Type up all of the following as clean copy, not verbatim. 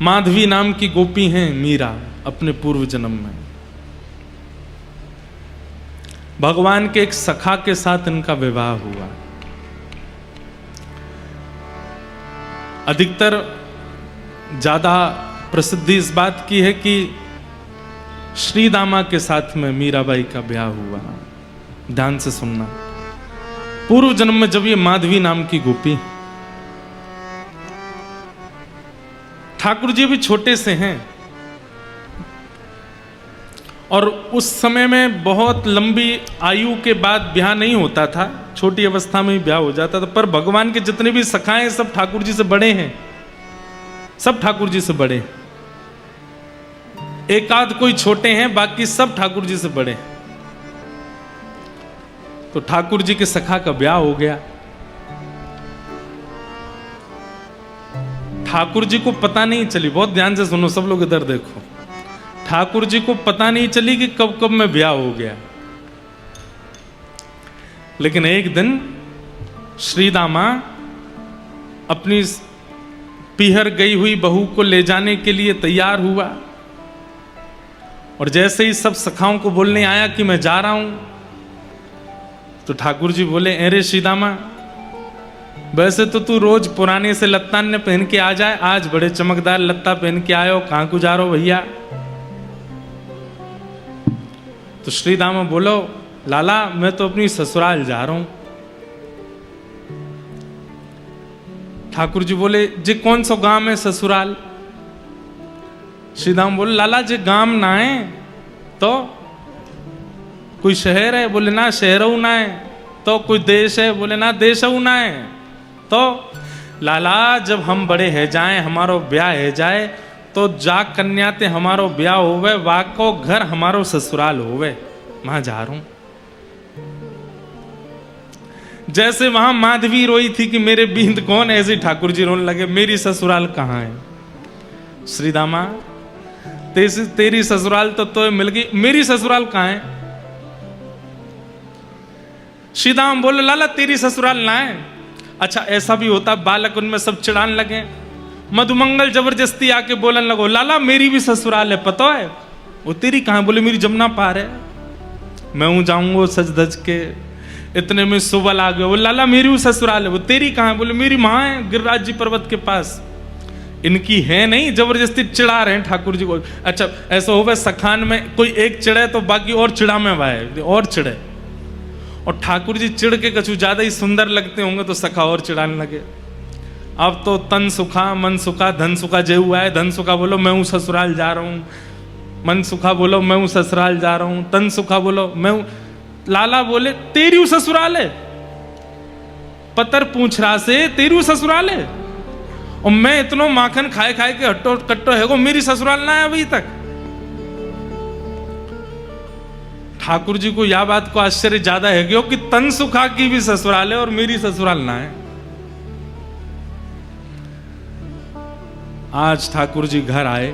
माधवी नाम की गोपी हैं मीरा अपने पूर्व जन्म में। भगवान के एक सखा के साथ इनका विवाह हुआ। अधिकतर ज्यादा प्रसिद्धि इस बात की है कि श्री दामा के साथ में मीराबाई का ब्याह हुआ। ध्यान से सुनना, पूर्व जन्म में जब ये माधवी नाम की गोपी, ठाकुर जी भी छोटे से हैं और उस समय में बहुत लंबी आयु के बाद ब्याह नहीं होता था, छोटी अवस्था में ही ब्याह हो जाता था। पर भगवान के जितने भी सखाए सब ठाकुर जी से बड़े हैं, सब ठाकुर जी से बड़े। एक आध कोई छोटे हैं, बाकी सब ठाकुर जी से बड़े। तो ठाकुर जी के सखा का ब्याह हो गया। ठाकुर जी को पता नहीं चली, बहुत ध्यान से सुनो सब लोग, इधर देखो। ठाकुर जी को पता नहीं चली कि कब कब में ब्याह हो गया। लेकिन एक दिन श्री दामा अपनी पीहर गई हुई बहू को ले जाने के लिए तैयार हुआ और जैसे ही सब सखाओं को बोलने आया कि मैं जा रहा हूं, तो ठाकुर जी बोले, अरे श्री दामा, वैसे तो तू रोज पुराने से लत्तान ने पहन के आ जाए, आज बड़े चमकदार लत्ता पहन के आयो, कहां को जा रहे हो भैया? तो श्री दामा बोलो, लाला मैं तो अपनी ससुराल जा रहा हूं। ठाकुर जी बोले, जी कौन सा गांव है ससुराल? श्री दामा बोले, लाला जी गांव ना है तो कोई शहर है? बोले ना शहर ना है। तो कोई देश है? बोले ना देश ना है। तो लाला जब हम बड़े है जाए, हमारो ब्याह है जाए, तो जा कन्या ते हमारो ब्याह होवे, वाको घर हमारो ससुराल होवे, वहां जा रहा हूं। जैसे वहां माधवी रोई थी कि मेरे बींद कौन, ऐसे ठाकुर जी रोने लगे, मेरी ससुराल कहां है? श्री दामा तेरी ससुराल तो मिल गई, मेरी ससुराल कहां है? श्री दामा बोले, लाला तेरी ससुराल ना है। अच्छा ऐसा भी होता, बालक उनमें सब चिढ़ान लगे। मधुमंगल जबरदस्ती आके बोलने लगो, लाला मेरी भी ससुराल है, पता है? वो तेरी कहां? बोले मेरी जमुना पार है, मैं हूं जाऊंगा सज धज के। इतने में सुबल आ गए, वो लाला मेरी भी ससुराल है। वो तेरी कहां? बोले मेरी मां है गिरिराज जी पर्वत के पास। इनकी है नहीं, जबरदस्ती चिढ़ा रहे हैं ठाकुर जी को। अच्छा ऐसा होगा सखान में कोई एक चिढ़े तो बाकी और चिढ़ा में वाए और चिढ़े, और ठाकुर जी चिढ़ के कछु ज्यादा ही सुंदर लगते होंगे तो सखा और चिढ़ाने लगे। अब तो तन सुखा मन सुखा धन सुखा जे हुआ है। धन सुखा बोलो मैं हूं ससुराल जा रहा हूं, मन सुखा बोलो मैं हूं ससुराल जा रहा हूं, तन सुखा बोलो मैं हूं। लाला बोले तेरी हूं ससुराल है? पतर पूछ रहा से तेरी हूं ससुराल है? और मैं इतना माखन खाए खाए के हट्टो कट्टो है को मेरी ससुराल ना है अभी तक। ठाकुर जी को यह बात को आश्चर्य ज्यादा है कि तन सुखा की भी ससुराल है और मेरी ससुराल ना है। आज ठाकुर जी घर आए,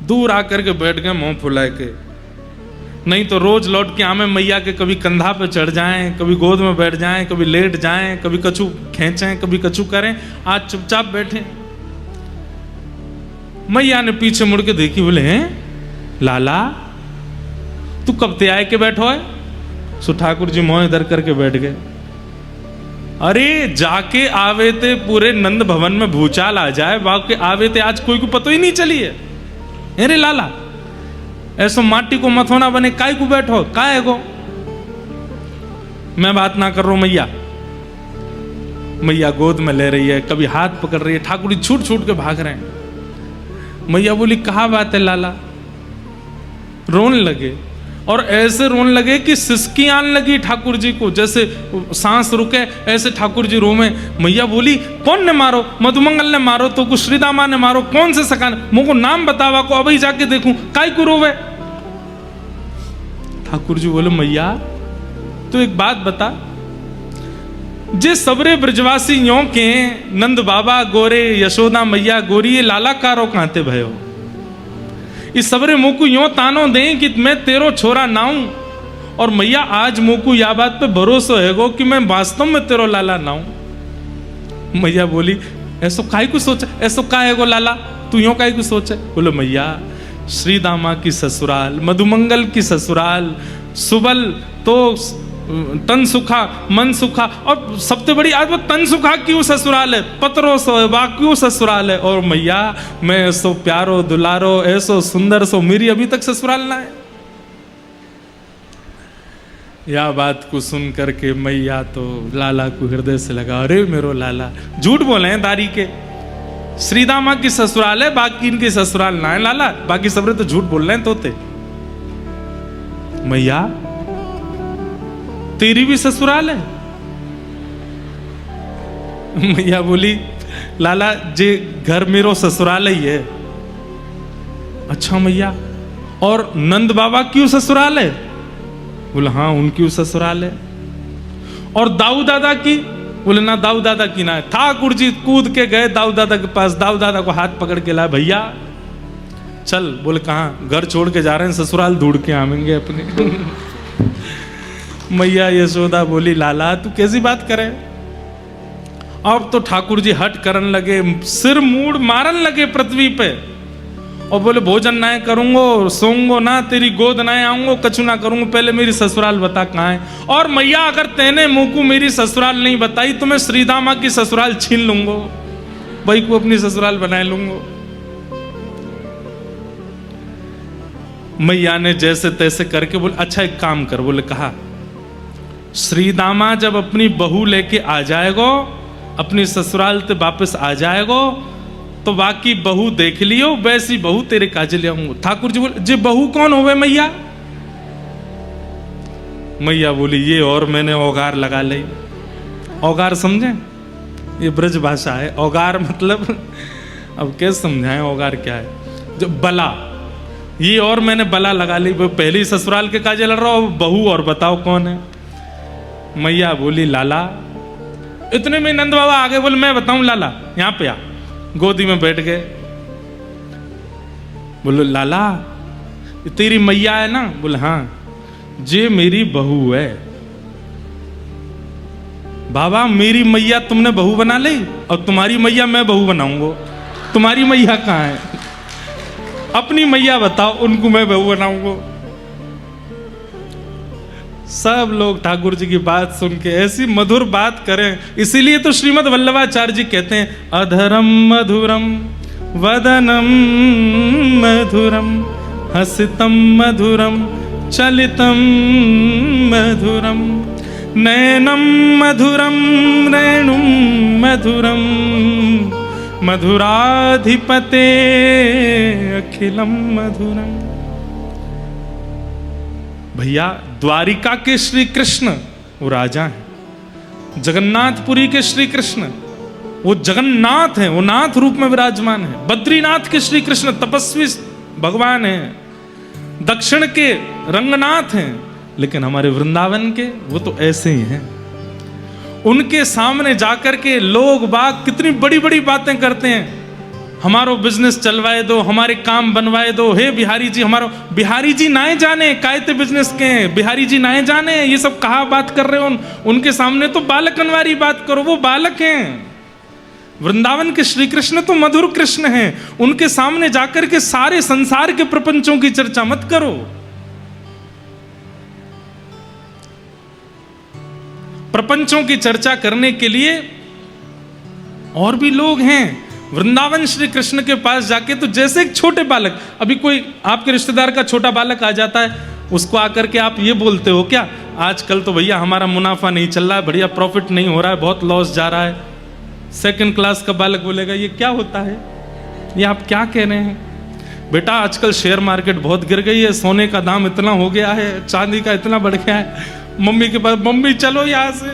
दूर आकर के बैठ गए मुंह फुलाए के। नहीं तो रोज लौट के आमे मैया के कभी कंधा पे चढ़ जाएं, कभी गोद में बैठ जाएं, कभी लेट जाएं, कभी कछु खींचें, कभी कछु करें। आज चुपचाप बैठे। मैया ने पीछे मुड़ के देखी, बोले हैं लाला तू कब ते आए के बैठो है? सो ठाकुर जी मोह इधर करके बैठ गए। अरे जाके आवे थे पूरे नंद भवन में भूचाल आ जाए, बाकी आवे थे आज कोई को पतो ही नहीं चली है। अरे लाला ऐसो माटी को मथोना बने काय को बैठो, काय है गो? मैं बात ना कर रहा हूं। मैया मैया गोद में ले रही है, कभी हाथ पकड़ रही है, ठाकुर जी छूट छूट के भाग रहे हैं। मैया बोली कहा बात है लाला? रोने लगे और ऐसे रोने लगे कि सिसकी आने लगी ठाकुर जी को, जैसे सांस रुके ऐसे ठाकुर जी रोमे। मैया बोली कौन ने मारो? मधुमंगल ने मारो तो कुछ श्रीदामा ने मारो, कौन से सकान? मुझको नाम बतावा को अभी जाके देखूं, काय को रोवे? ठाकुर जी बोले मैया तो एक बात बता, जे सबरे ब्रजवासी यों के नंद बाबा गोरे, यशोदा मैया गोरी, ये लाला कारो कांते भयो? इस सबरे मुकु यों तानो दे कि मैं तेरो छोरा नाऊं, और मैया आज मुकु या बात पे भरोसा है गो कि मैं वास्तव में तेरो लाला नाऊं। मैया बोली ऐसो काहे को सोचे, ऐसो काहे गो लाला, तू यूं काहे को सोचे? बोलो मैया श्री दामा की ससुराल, मधुमंगल की ससुराल, सुबल तो तन सुखा मन सुखा, और सबसे बड़ी आज वो तन सुखा क्यों ससुराल है, पतरो सो बा क्यों ससुराल है। और मैया मैं ऐसो प्यारो दुलारो ऐसो सुंदर सो मेरी अभी तक ससुराल ना है। या बात को सुन करके मैया तो लाला को हृदय से लगा, अरे मेरो लाला झूठ बोले हैं दारी के, श्रीदामा की ससुराल है बाकी इनके ससुराल ना है लाला, बाकी सबरे तो झूठ बोल रहे हैं तोते। मैया तेरी भी ससुराल है? मैया बोली लाला जे घर मेरो ससुराल ही है। अच्छा मैया और नंद बाबा क्यों ससुराल है? बोले हाँ उनकी ससुराल है। और दाऊ दादा की? बोले ना दाऊ दादा की ना है। ठाकुर जी कूद के गए दाऊ दादा के पास, दाऊ दादा को हाथ पकड़ के लाए, भैया चल। बोले कहाँ? घर छोड़ के जा रहे हैं, ससुराल ढूंढ के आवेंगे अपने। मैया यशोदा बोली लाला तू कैसी बात करे? अब तो ठाकुर जी हट करने लगे, सिर मूड मारन लगे पृथ्वी पे, और बोले भोजन ना करूंगो, सोऊंगो ना, तेरी गोद ना आऊंगो, कछु ना करूंगो, पहले मेरी ससुराल बता कहाँ है। और मैया अगर तेने मुंह को मेरी ससुराल नहीं बताई तो मैं श्रीदामा की ससुराल छीन लूंगो, भाई को अपनी ससुराल बना लूंगो। मैया ने जैसे तैसे करके बोले अच्छा एक काम कर। बोले कहा श्रीदामा जब अपनी बहू लेके आ जाएगो, अपनी ससुराल से वापस आ जाएगो, तो बाकी बहू देख लियो, वैसी बहू तेरे काजे ले आऊंगा। ठाकुर जी बोले जे बहू कौन होवे मैया? मैया बोली ये और मैंने औगार लगा ली। औगार समझे? ये ब्रज भाषा है। औगार मतलब अब कैसे समझाएं औगार क्या है? जो बला, ये और मैंने बला लगा ली, पहली ससुराल के काजे लड़ रहा हो, बहू और बताओ कौन है? मैया बोली लाला। इतने में नंद बाबा आगे बोले मैं बताऊं लाला, यहां पे आ। गोदी में बैठ गए। बोलो लाला तेरी मैया है ना? बोले हाँ। जे मेरी बहू है। बाबा मेरी मैया तुमने बहू बना ली और तुम्हारी मैया मैं बहू बनाऊंगा। तुम्हारी मैया कहाँ है? अपनी मैया बताओ, उनको मैं बहू बनाऊंगा। सब लोग ठाकुर जी की बात सुन के ऐसी मधुर बात करें। इसीलिए तो श्रीमद् वल्लभाचार्य जी कहते हैं अधरम मधुरम वदनम मधुरम हसितम मधुरम चलितम मधुरम नयनम मधुरम रेणुम मधुरम मधुराधिपते अखिलम मधुरम। भैया द्वारिका के श्री कृष्ण वो राजा हैं, जगन्नाथपुरी के श्री कृष्ण वो जगन्नाथ हैं, वो नाथ रूप में विराजमान है। बद्रीनाथ के श्री कृष्ण तपस्वी भगवान हैं, दक्षिण के रंगनाथ हैं, लेकिन हमारे वृंदावन के वो तो ऐसे ही हैं। उनके सामने जाकर के लोग बाग कितनी बड़ी बड़ी बातें करते हैं, हमारो बिजनेस चलवाए दो, हमारे काम बनवाए दो, हे बिहारी जी हमारो। बिहारी जी नाए जाने कायते बिजनेस के हैं, बिहारी जी नाए जाने ये सब कहा बात कर रहे हो। उनके सामने तो बालकन वाली बात करो, वो बालक हैं। वृंदावन के श्री कृष्ण तो मधुर कृष्ण हैं, उनके सामने जाकर के सारे संसार के प्रपंचों की चर्चा मत करो। प्रपंचों की चर्चा करने के लिए और भी लोग हैं। वृंदावन श्री कृष्ण के पास जाके तो जैसे एक छोटे बालक, अभी कोई आपके रिश्तेदार का छोटा बालक आ जाता है, उसको आकर के आप ये बोलते हो क्या आजकल तो भैया हमारा मुनाफा नहीं चल रहा है, बढ़िया प्रॉफिट नहीं हो रहा है, बहुत लॉस जा रहा है। सेकंड क्लास का बालक बोलेगा ये क्या होता है, ये आप क्या कह रहे हैं? बेटा आजकल शेयर मार्केट बहुत गिर गई है, सोने का दाम इतना हो गया है, चांदी का इतना बढ़ गया है। मम्मी के पास, मम्मी चलो यहाँ से,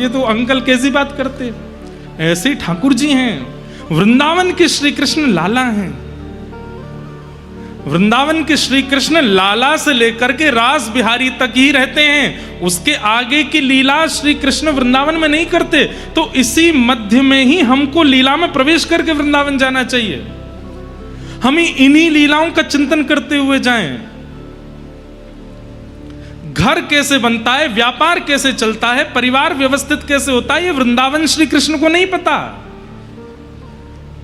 ये तो अंकल कैसी बात करते। ऐसे ठाकुर जी हैं, वृंदावन के श्री कृष्ण लाला हैं। वृंदावन के श्री कृष्ण लाला से लेकर के रास बिहारी तक ही रहते हैं, उसके आगे की लीला श्री कृष्ण वृंदावन में नहीं करते। तो इसी मध्य में ही हमको लीला में प्रवेश करके वृंदावन जाना चाहिए। हम ही इन्हीं लीलाओं का चिंतन करते हुए जाएं। घर कैसे बनता है, व्यापार कैसे चलता है, परिवार व्यवस्थित कैसे होता है, ये वृंदावन श्री कृष्ण को नहीं पता।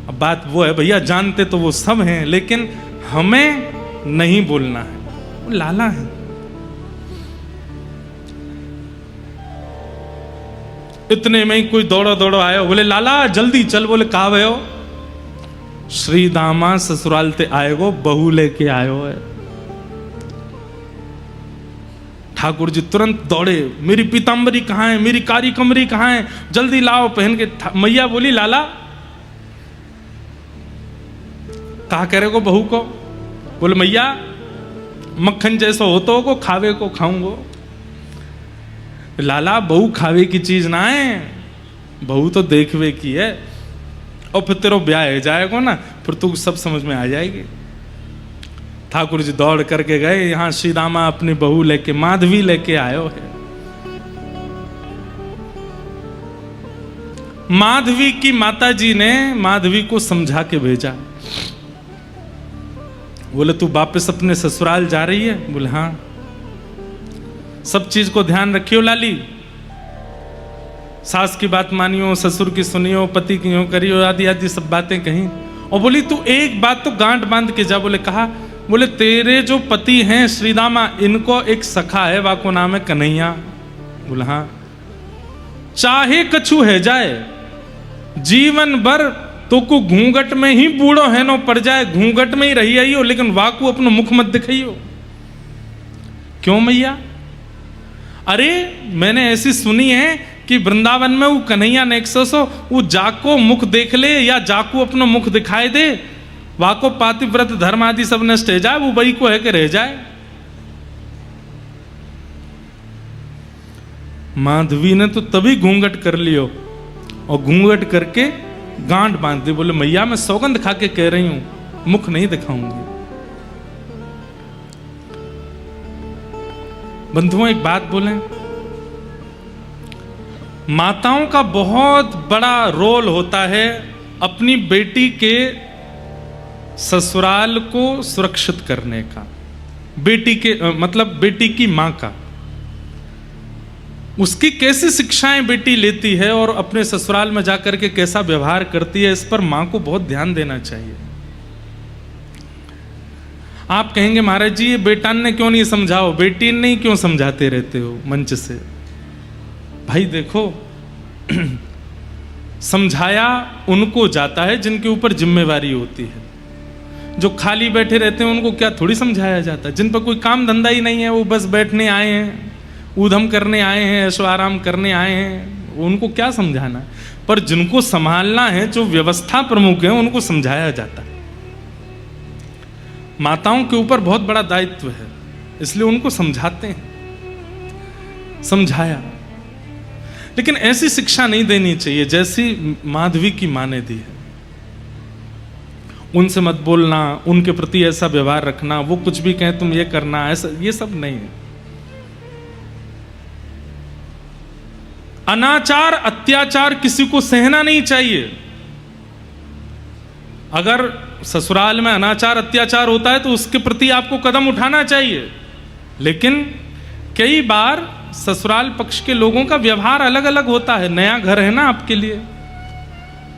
अब बात वो है भैया, जानते तो वो सब हैं, लेकिन हमें नहीं बोलना है, वो लाला है। इतने में ही कोई दौड़ो दौड़ो आयो, बोले लाला जल्दी चल। बोले कहा भयो? श्री दामा ससुराल ते आएगो, बहू लेके आयो है। ठाकुर जी तुरंत दौड़े, मेरी पीताम्बरी कहाँ है, मेरी कारी कमरी कहाँ है, जल्दी लाओ पहन के। मैया बोली लाला कहा करेगो बहू को? बोले मैया मक्खन जैसा हो तो को खावे को खाऊंगो। लाला बहू खावे की चीज ना है, बहू तो देखवे की है, और फिर तेरा ब्याह हो जाएगा ना, फिर तू सब समझ में आ जाएगी। ठाकुर जी दौड़ करके गए, यहां श्री दामा अपनी बहू लेके, माधवी लेके आयो है। माधवी की माता जी ने माधवी को समझा के भेजा। बोले तू वापस अपने ससुराल जा रही है? बोले हाँ। सब चीज को ध्यान रखियो लाली, सास की बात मानियो, ससुर की सुनियो, पति की यूं करियो, आदि आदि सब बातें कहीं। और बोली तू एक बात तो गांठ बांध के जा। बोले कहा? बोले तेरे जो पति हैं श्रीदामा, इनको एक सखा है, वाको नाम है कन्हैया। बोले हाँ। चाहे कछु है जाए, जीवन भर तो को घूंघट में ही बूढ़ो है नो पड़ जाए, घूंघट में ही रही आइयो, लेकिन वाकू अपनो मुख मत दिखाइयो। क्यों मैया? अरे मैंने ऐसी सुनी है कि वृंदावन में वो कन्हैया नेक्सो वो जाको मुख देख ले या जाको अपना मुख दिखाई दे, वाको पातिव्रत धर्म आदि सब नष्ट हो जाए, वो वही को है कि रह जाए। माधवी ने तो तभी घूंघट कर लियो, और घूंघट करके गांठ बांध दी। बोले मैया मैं सौगंध खा के कह रही हूं, मुख नहीं दिखाऊंगी। बंधुओं एक बात बोलें, माताओं का बहुत बड़ा रोल होता है अपनी बेटी के ससुराल को सुरक्षित करने का, बेटी के मतलब बेटी की मां का। उसकी कैसी शिक्षाएं बेटी लेती है और अपने ससुराल में जाकर के कैसा व्यवहार करती है, इस पर मां को बहुत ध्यान देना चाहिए। आप कहेंगे महाराज जी ये बेटान ने क्यों नहीं समझाओ, बेटी ने क्यों समझाते रहते हो मंच से? भाई देखो समझाया उनको जाता है जिनके ऊपर जिम्मेवारी होती है। जो खाली बैठे रहते हैं उनको क्या थोड़ी समझाया जाता है? जिन पर कोई काम धंधा ही नहीं है, वो बस बैठने आए हैं, ऊधम करने आए हैं, ऐशो आराम करने आए हैं, उनको क्या समझाना? पर जिनको संभालना है, जो व्यवस्था प्रमुख है, उनको समझाया जाता है। माताओं के ऊपर बहुत बड़ा दायित्व है, इसलिए उनको समझाते हैं, समझाया। लेकिन ऐसी शिक्षा नहीं देनी चाहिए जैसी माधवी की मां ने दी है। उनसे मत बोलना, उनके प्रति ऐसा व्यवहार रखना, वो कुछ भी कहें तुम ये करना, ऐसा ये सब नहीं है। अनाचार अत्याचार किसी को सहना नहीं चाहिए। अगर ससुराल में अनाचार अत्याचार होता है तो उसके प्रति आपको कदम उठाना चाहिए। लेकिन कई बार ससुराल पक्ष के लोगों का व्यवहार अलग अलग होता है। नया घर है ना आपके लिए,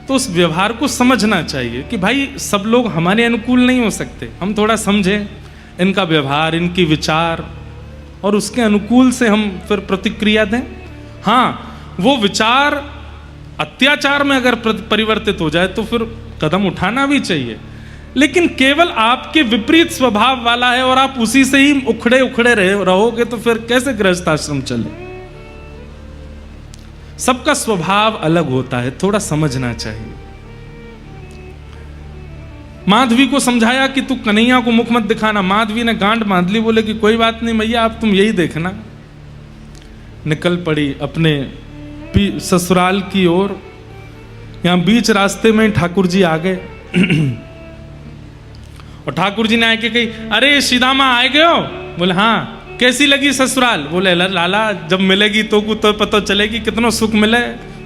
तो उस व्यवहार को समझना चाहिए कि भाई सब लोग हमारे अनुकूल नहीं हो सकते, हम थोड़ा समझें इनका व्यवहार, इनकी विचार, और उसके अनुकूल से हम फिर प्रतिक्रिया दें। हाँ, वो विचार अत्याचार में अगर परिवर्तित हो जाए तो फिर कदम उठाना भी चाहिए। लेकिन केवल आपके विपरीत स्वभाव वाला है और आप उसी से ही उखड़े उखड़े रहोगे तो फिर कैसे गृहस्थ आश्रम चले? सबका स्वभाव अलग होता है, थोड़ा समझना चाहिए। माधवी को समझाया कि तू कन्हैया को मुख मत दिखाना। माधवी ने गांठ बांध ली, बोले कि कोई बात नहीं मैया, अब तुम यही देखना। निकल पड़ी अपने ससुराल की ओर। यहां बीच रास्ते में ठाकुर जी आ गए और ठाकुर जी ने आके कही, अरे सीदामा आए गए हो? बोले हाँ। कैसी लगी ससुराल? बोले लाला जब मिलेगी तो को तो पता चलेगी कितना सुख मिले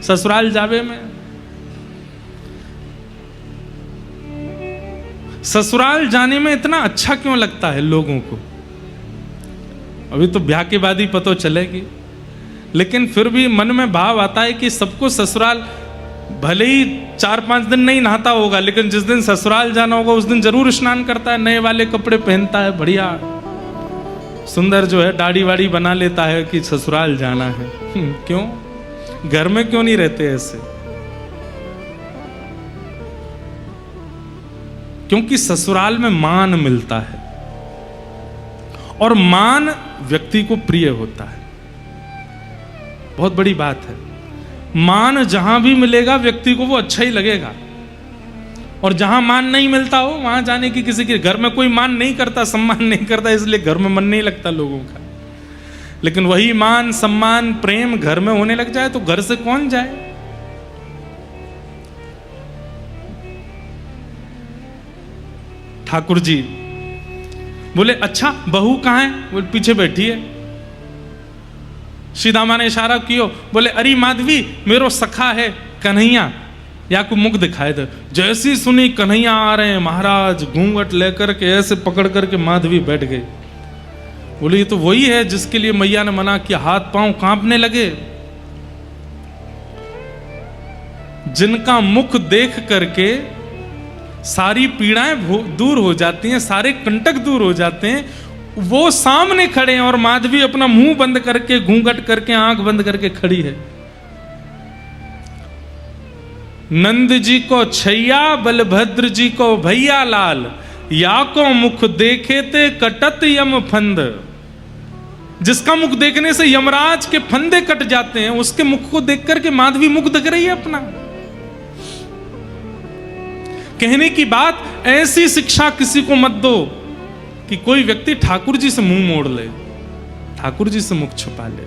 ससुराल जावे में। ससुराल जाने में इतना अच्छा क्यों लगता है लोगों को? अभी तो ब्याह के बाद ही पता चलेगी, लेकिन फिर भी मन में भाव आता है कि सबको ससुराल भले ही 4-5 दिन नहीं नहाता होगा, लेकिन जिस दिन ससुराल जाना होगा उस दिन जरूर स्नान करता है, नए वाले कपड़े पहनता है, बढ़िया सुंदर जो है दाढ़ी वाड़ी बना लेता है कि ससुराल जाना है। क्यों? घर में क्यों नहीं रहते ऐसे? क्योंकि ससुराल में मान मिलता है और मान व्यक्ति को प्रिय होता है। बहुत बड़ी बात है। मान जहां भी मिलेगा व्यक्ति को वो अच्छा ही लगेगा, और जहां मान नहीं मिलता हो वहां जाने की किसी के घर में कोई मान नहीं करता, सम्मान नहीं करता, इसलिए घर में मन नहीं लगता लोगों का। लेकिन वही मान सम्मान प्रेम घर में होने लग जाए तो घर से कौन जाए? ठाकुर जी बोले अच्छा बहू कहां है? बोले पीछे बैठी है। सीधामा ने इशारा कियो, बोले अरे माधवी मेरो सखा है कन्हैया, या को मुख दिखाए दे। जैसी सुनी कन्हैया आ रहे हैं महाराज, घूंघट लेकर के ऐसे पकड़ करके माधवी बैठ गई। बोले ये तो वही है जिसके लिए मैया ने मना किया, हाथ पांव कांपने लगे। जिनका मुख देख करके सारी पीड़ाएं दूर हो जाती हैं, सारे कंटक दूर हो जाते हैं, वो सामने खड़े हैं और माधवी अपना मुंह बंद करके घूंघट करके आंख बंद करके खड़ी है। नंद जी को छैया, बलभद्र जी को भैया लाल, या को मुख देखे ते कटत यम फंद। जिसका मुख देखने से यमराज के फंदे कट जाते हैं, उसके मुख को देख करके माधवी मुख दिख रही है अपना। कहने की बात, ऐसी शिक्षा किसी को मत दो कि कोई व्यक्ति ठाकुर जी से मुंह मोड़ ले, ठाकुर जी से मुख छुपा ले।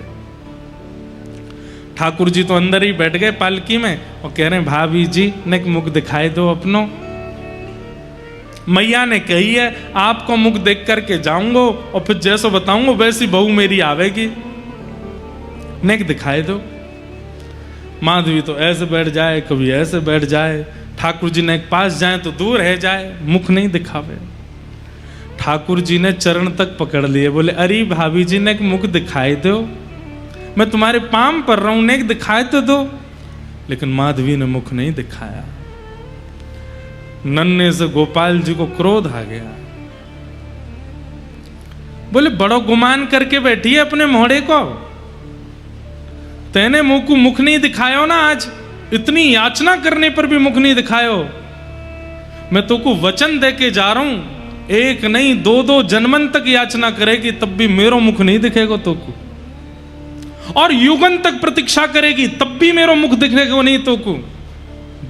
ठाकुर जी तो अंदर ही बैठ गए पालकी में और कह रहे हैं भाभी जी ने मुख दिखाई दो अपनो। मैया ने कही है आपको मुख देख करके जाऊंगा और फिर जैसा बताऊंगा वैसी बहू मेरी आवेगी, नेक दिखाई दो। माधवी तो ऐसे बैठ जाए, कभी ऐसे बैठ जाए, ठाकुर जी ने पास जाए तो दूर रह जाए, मुख नहीं दिखावे। ठाकुर जी ने चरण तक पकड़ लिए, बोले अरे भाभी जी ने मुख दिखाई दो, मैं तुम्हारे पाम पर रहा हूं, ने दिखाई तो दो। लेकिन माधवी ने मुख नहीं दिखाया। नन्हे से गोपाल जी को क्रोध आ गया। बोले बड़ो गुमान करके बैठी है अपने मोहड़े को, तेने मुंह को मुख नहीं दिखायो ना, आज इतनी याचना करने पर भी मुख नहीं दिखायो। मैं तो को वचन दे के जा रहा हूं, एक नहीं दो दो जन्मन तक याचना करेगी तब भी मेरो मुख नहीं दिखेगा तो को, और युगन तक प्रतीक्षा करेगी तब भी मेरो मुख दिखेगा नहीं तो को।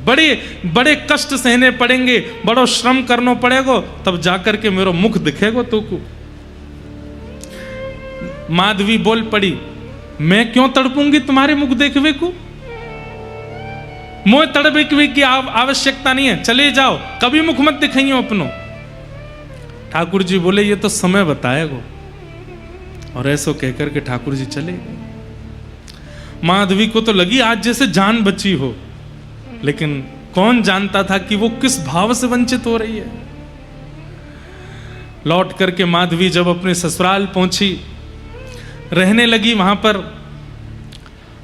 बड़े बड़े कष्ट सहने पड़ेंगे, बड़ो श्रम करना पड़ेगा तब जाकर के मेरो मुख दिखेगा तो को। माधवी बोल पड़ी, मैं क्यों तड़पूंगी तुम्हारे मुख देखवे को? मोह तड़पे की आवश्यकता नहीं है, चले जाओ, कभी मुख मत दिखाइयो अपनो। ठाकुर जी बोले ये तो समय बताएगा, और ऐसो कहकर के ठाकुर जी चले गए। माधवी को तो लगी आज जैसे जान बची हो, लेकिन कौन जानता था कि वो किस भाव से वंचित हो रही है। लौट करके माधवी जब अपने ससुराल पहुंची, रहने लगी वहां पर।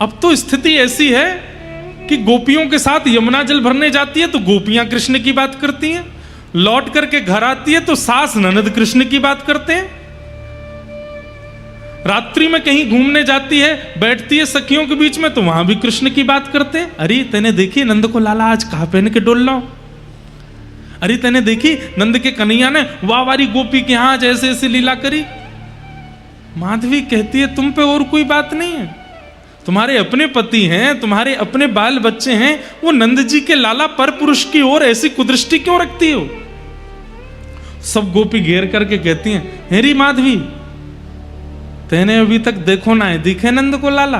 अब तो स्थिति ऐसी है कि गोपियों के साथ यमुना जल भरने जाती है तो गोपियां कृष्ण की बात करती हैं, लौट करके घर आती है तो सास ननद कृष्ण की बात करते हैं। रात्रि में कहीं घूमने जाती है, बैठती है सखियों के बीच में तो वहां भी कृष्ण की बात करते हैं। अरे तेने देखी नंद को लाला आज कहां पहन के डोल रहा हो? अरे तेने देखी नंद के कन्हैया ने वाह वारी गोपी के यहां ऐसे ऐसे लीला करी। माधवी कहती है तुम पे और कोई बात नहीं है, तुम्हारे अपने पति हैं, तुम्हारे अपने बाल बच्चे हैं, वो नंद जी के लाला पर पुरुष की ओर ऐसी कुदृष्टि क्यों रखती हो? सब गोपी घेर करके कहती हैं हेरी माधवी तेने अभी तक देखो ना है, दिखे नंद को लाला?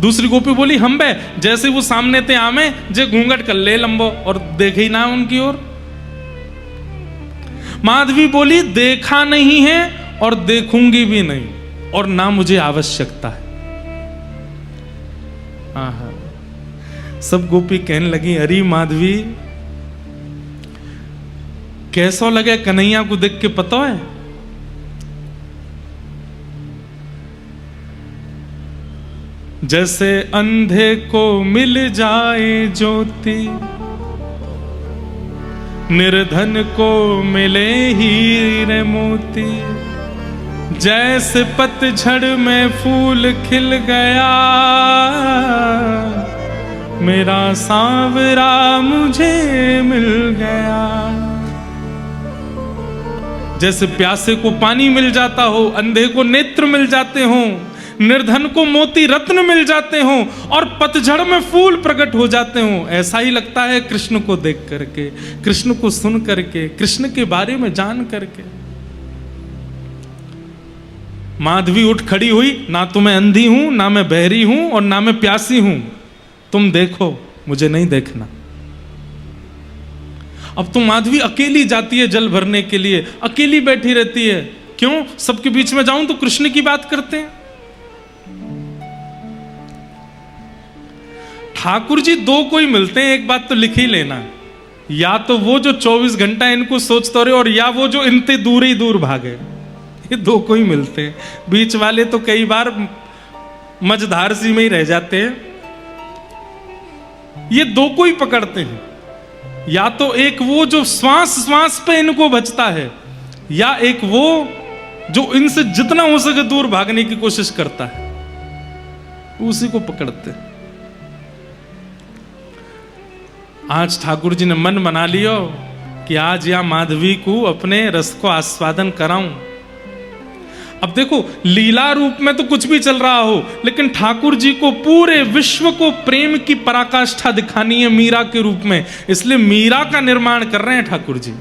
दूसरी गोपी बोली हम बे, जैसे वो सामने थे आमे जे घूंघट कर ले लंबो और देखे ही ना उनकी ओर। माधवी बोली देखा नहीं है और देखूंगी भी नहीं, और ना मुझे आवश्यकता है। आहा, सब गोपी कहने लगी अरे माधवी कैसो लगे कन्हैया को देख के पता है? जैसे अंधे को मिल जाए ज्योति, निर्धन को मिले हीरे मोती। जैसे पतझड़ में फूल खिल गया, मेरा सांवरा मुझे मिल गया। जैसे प्यासे को पानी मिल जाता हो, अंधे को नेत्र मिल जाते हो, निर्धन को मोती रत्न मिल जाते हो और पतझड़ में फूल प्रकट हो जाते हो, ऐसा ही लगता है कृष्ण को देख करके, कृष्ण को सुन करके, कृष्ण के बारे में जान करके। माधवी उठ खड़ी हुई, ना तो मैं अंधी हूं, ना मैं बहरी हूं और ना मैं प्यासी हूं, तुम देखो, मुझे नहीं देखना। अब तो माधवी अकेली जाती है जल भरने के लिए, अकेली बैठी रहती है। क्यों? सबके बीच में जाऊं तो कृष्ण की बात करते हैं। ठाकुर जी दो कोई मिलते हैं, एक बात तो लिख ही लेना, या तो वो जो 24 घंटा इनको सोचते रहे और या वो जो इनते दूर ही दूर भागे। ये दो कोई मिलते हैं, बीच वाले तो कई बार मझधार सी में ही रह जाते हैं। ये दो कोई पकड़ते हैं, या तो एक वो जो श्वास श्वास पे इनको बचता है, या एक वो जो इनसे जितना हो सके दूर भागने की कोशिश करता है, उसी को पकड़ते हैं। आज ठाकुर जी ने मन बना लियो कि आज या माधवी को अपने रस को आस्वादन कराऊं। अब देखो, लीला रूप में तो कुछ भी चल रहा हो, लेकिन ठाकुर जी को पूरे विश्व को प्रेम की पराकाष्ठा दिखानी है मीरा के रूप में, इसलिए मीरा का निर्माण कर रहे हैं ठाकुर जी।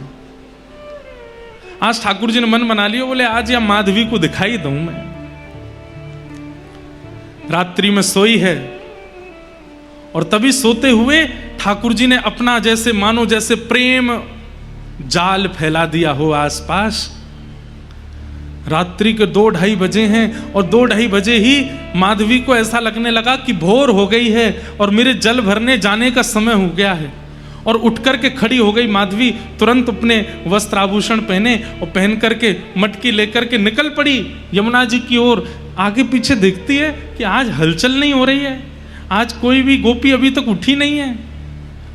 आज ठाकुर जी ने मन बना लिया, बोले आज या माधवी को दिखाई दूं मैं। रात्रि में सोई है और तभी सोते हुए ठाकुर जी ने अपना जैसे मानो जैसे प्रेम जाल फैला दिया हो आसपास। रात्रि के 2-2:30 बजे हैं और 2-2:30 बजे ही माधवी को ऐसा लगने लगा कि भोर हो गई है और मेरे जल भरने जाने का समय हो गया है। और उठ करके खड़ी हो गई माधवी, तुरंत अपने वस्त्र आभूषण पहने और पहन करके मटकी लेकर के निकल पड़ी यमुना जी की ओर। आगे पीछे देखती है कि आज हलचल नहीं हो रही है, आज कोई भी गोपी अभी तक उठी नहीं है।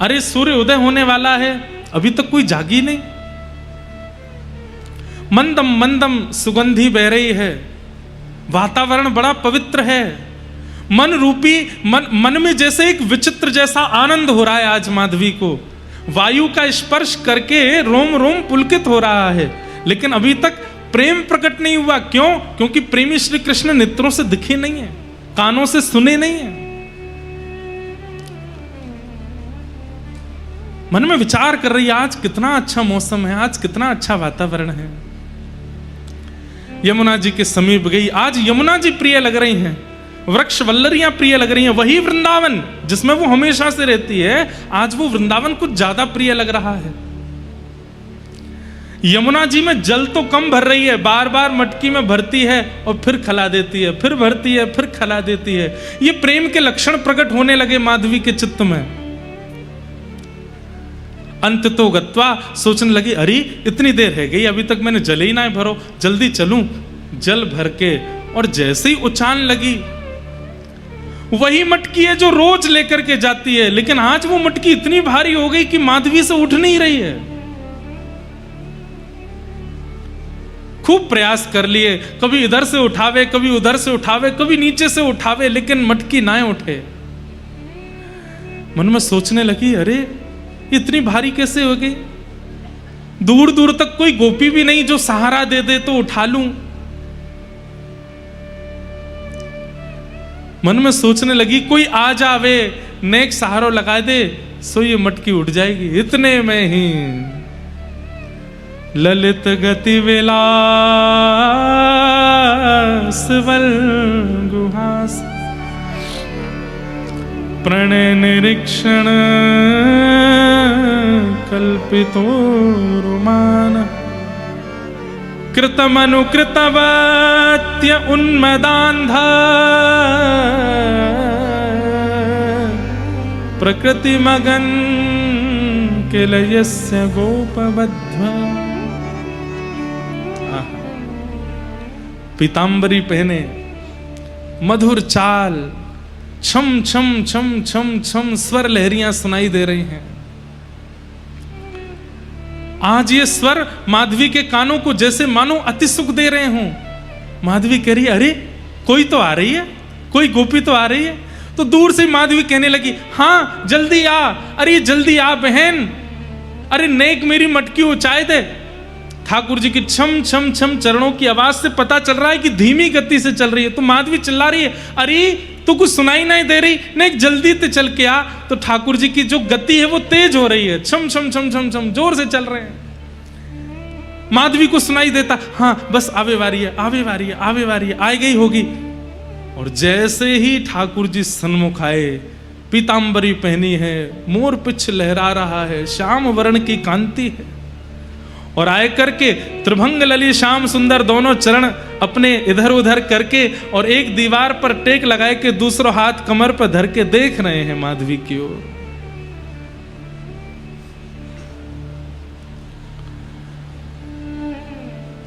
अरे सूर्य उदय होने वाला है, अभी तक कोई जागी नहीं। मंदम मंदम सुगंधी बह रही है, वातावरण बड़ा पवित्र है। मन रूपी मन में जैसे एक विचित्र जैसा आनंद हो रहा है आज माधवी को। वायु का स्पर्श करके रोम रोम पुलकित हो रहा है, लेकिन अभी तक प्रेम प्रकट नहीं हुआ। क्यों? क्योंकि प्रेमी श्री कृष्ण नेत्रों से दिखे नहीं है, कानों से सुने नहीं है। मन में विचार कर रही है, आज कितना अच्छा मौसम है, आज कितना अच्छा वातावरण है। यमुना जी के समीप गई। आज यमुना जी प्रिय लग रही हैं, वृक्ष वल्लरियां प्रिय लग रही हैं। वही वृंदावन जिसमें वो हमेशा से रहती है, आज वो वृंदावन कुछ ज्यादा प्रिय लग रहा है। यमुना जी में जल तो कम भर रही है, बार बार मटकी में भरती है और फिर खला देती है, फिर भरती है, फिर खला देती है। ये प्रेम के लक्षण प्रकट होने लगे माधवी के चित्त में। अंत तो गत्वा सोचने लगी, अरे इतनी देर है गई, अभी तक मैंने जल ही ना भरो, जल्दी चलूं। जल भर के और जैसे ही उछान लगी, वही मटकी है जो रोज लेकर के जाती है, लेकिन आज वो मटकी इतनी भारी हो गई कि माधवी से उठ नहीं रही है। खूब प्रयास कर लिए, कभी इधर से उठावे, कभी उधर से उठावे, कभी नीचे से उठावे, लेकिन मटकी ना उठे। मन में सोचने लगी, अरे इतनी भारी कैसे हो गई? दूर दूर तक कोई गोपी भी नहीं जो सहारा दे दे तो उठा लूं। मन में सोचने लगी, कोई आ जावे, नेक सहारो लगा दे, सो ये मटकी उठ जाएगी। इतने में ही ललित गति विलास वल गुहास प्रणय निरीक्षण कल्पितो रुमान कृतमनुकृतवत्य उन्मदान्ध प्रकृति मगन किलयस्य गोपबद्ध। पीतांबरी पहने, मधुर चाल, छम छम छम छम छम स्वर लहरियां सुनाई दे रही हैं। आज ये स्वर माधवी के कानों को जैसे मानो अति सुख दे रहे हों। माधवी कह रही है, अरे कोई तो आ रही है, कोई गोपी तो आ रही है। तो दूर से माधवी कहने लगी, हाँ जल्दी आ, अरे जल्दी आ बहन, अरे नेक मेरी मटकी उचाए दे। ठाकुर जी की छम छम छम चरणों की आवाज से पता चल रहा है कि धीमी गति से चल रही है। तो माधवी चिल्ला रही है, अरे तो कुछ सुनाई नहीं दे रही, नेक जल्दी से चल के आ। तो ठाकुर जी की जो गति है वो तेज हो रही है, छम छम छम छम छम जोर से चल रहे हैं। माधवी को सुनाई देता, हाँ बस आवे वारी है, आवे वारी है, आवे वारी है, आ गई होगी। और जैसे ही ठाकुर जी सन्मुख आए, पीतांबरी पहनी है, मोर पिछ लहरा रहा है, श्याम वर्ण की कांति है। और आए करके त्रिभंग लली श्याम सुंदर दोनों चरण अपने इधर उधर करके और एक दीवार पर टेक लगाए के दूसरा हाथ कमर पर धर के देख रहे हैं माधवी की ओर।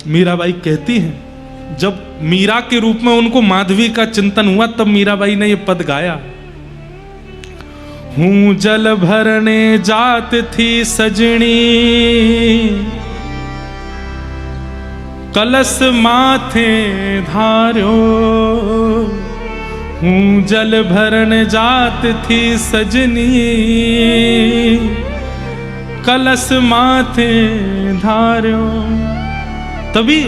मीराबाई कहती हैं, जब मीरा के रूप में उनको माधवी का चिंतन हुआ तब मीराबाई ने ये पद गाया, हूं जल भरने जात थी सजनी, कलश माथे धार्यो। हूं जल भरने जात थी सजनी, कलश माथे धार्यो। तभी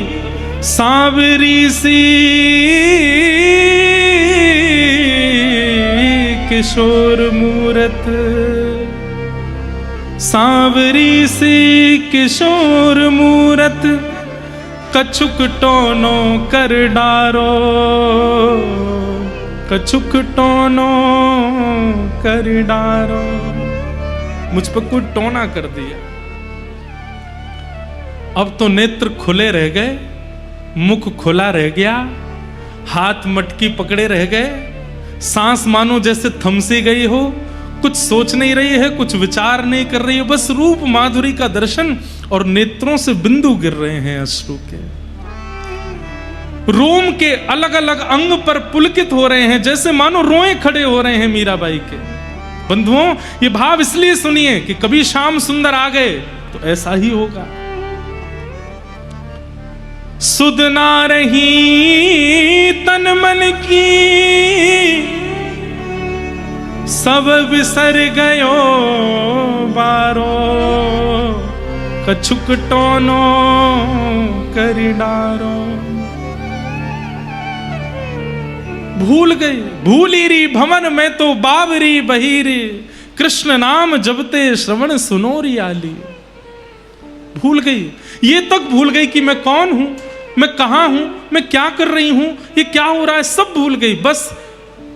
सांवरी सी किशोर मूरत, सांवरी सी किशोर मूरत, कछुक टोनो कर डारो, कछुक टोनो कर डारो। मुझ पर कोई टोना कर दिया। अब तो नेत्र खुले रह गए, मुख खुला रह गया, हाथ मटकी पकड़े रह गए, सांस मानो जैसे थमसी गई हो, कुछ सोच नहीं रही है, कुछ विचार नहीं कर रही है, बस रूप माधुरी का दर्शन और नेत्रों से बिंदु गिर रहे हैं अश्रु के। रोम के अलग अलग अंग पर पुलकित हो रहे हैं, जैसे मानो रोए खड़े हो रहे हैं मीराबाई के। बंधुओं, ये भाव इसलिए सुनिए कि कभी श्याम सुंदर आ गए तो ऐसा ही होगा। सुध ना रही तन मन की, सब बिसर गयो बारो, कछुक टोनो कर डारो। भूल गई, भूली री भवन में तो बावरी बहीरी, कृष्ण नाम जपते श्रवण सुनोरी आली। भूल गई, ये तक भूल गई कि मैं कौन हूं, मैं कहां हूं, मैं क्या कर रही हूं, ये क्या हो रहा है, सब भूल गई। बस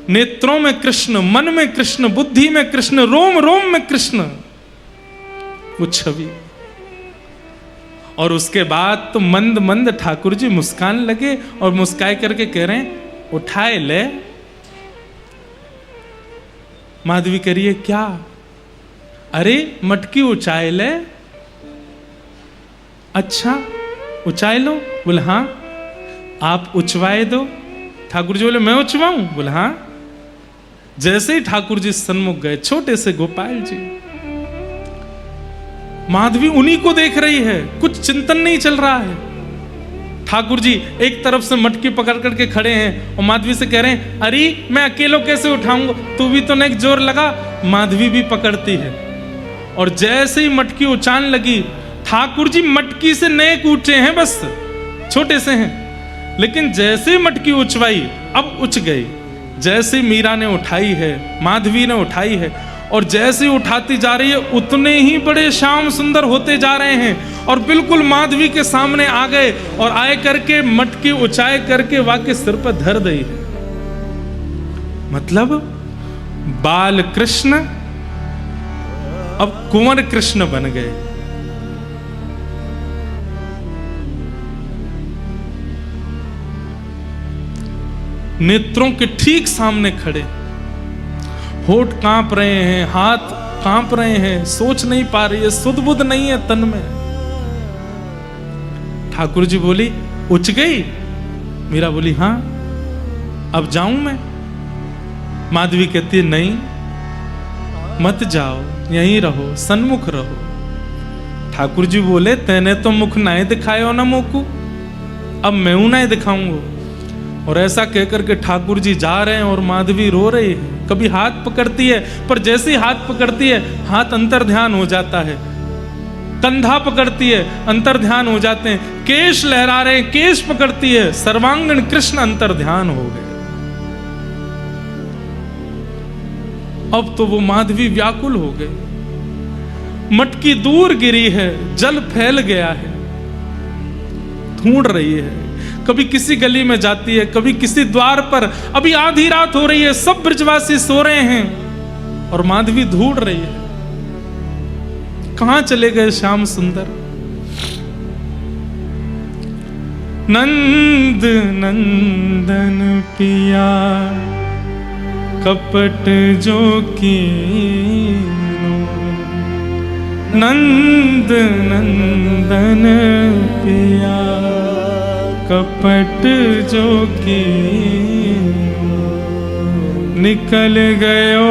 नेत्रों में कृष्ण, मन में कृष्ण, बुद्धि में कृष्ण, रोम रोम में कृष्ण, वो छवि। और उसके बाद तो मंद मंद ठाकुर जी मुस्कान लगे और मुस्काए करके कह रहे हैं, उठाए ले। माधवी करिए क्या? अरे मटकी उचाए ले। अच्छा उचाए लो? बोले हाँ। आप उचवाए दो? ठाकुर जी बोले मैं उचवाऊं? बोले हाँ। जैसे ही ठाकुर जी सन्मुख गए, छोटे से गोपाल जी, माधवी उन्हीं को देख रही है, कुछ चिंतन नहीं चल रहा है। ठाकुर जी एक तरफ से मटकी पकड़ करके खड़े हैं और माधवी से कह रहे हैं, अरे मैं अकेलो कैसे उठाऊंगा, तू भी तो नेक जोर लगा। माधवी भी पकड़ती है और जैसे ही मटकी उचान लगी, ठाकुर जी मटकी से नेक ऊंचे हैं, बस छोटे से हैं, लेकिन जैसे ही मटकी उचवाई अब उच गई। जैसे मीरा ने उठाई है, माधवी ने उठाई है, और जैसे उठाती जा रही है उतने ही बड़े श्याम सुंदर होते जा रहे हैं और बिल्कुल माधवी के सामने आ गए और आए करके मटकी उचाए करके वाके सिर पर धर दी है। मतलब बाल कृष्ण अब कुंवर कृष्ण बन गए। नेत्रों के ठीक सामने खड़े, होठ कांप रहे हैं, हाथ कांप रहे हैं, सोच नहीं पा रही है, सुध बुध नहीं है तन में। ठाकुर जी बोली उच गई? मीरा बोली हाँ। अब जाऊं मैं? माधवी कहती है नहीं, मत जाओ, यहीं रहो, सन्मुख रहो। ठाकुर जी बोले तेने तो मुख नहीं दिखायो ना मोकू, अब मैं नहीं दिखाऊंगा। और ऐसा कहकर के ठाकुर जी जा रहे हैं और माधवी रो रही है। कभी हाथ पकड़ती है, पर जैसे ही हाथ पकड़ती है हाथ अंतर ध्यान हो जाता है, कंधा पकड़ती है अंतर ध्यान हो जाते हैं, केश लहरा रहे हैं केश पकड़ती है, सर्वांगण कृष्ण अंतर ध्यान हो गए। अब तो वो माधवी व्याकुल हो गई, मटकी दूर गिरी है, जल फैल गया है, ढूंढ रही है, कभी किसी गली में जाती है, कभी किसी द्वार पर। अभी आधी रात हो रही है, सब ब्रजवासी सो रहे हैं और माधवी ढूंढ रही है, कहां चले गए श्याम सुंदर। नंद नंदन पिया कपट जो कीनो, नंद नंदन पिया कपट जो कीनो, निकल गयो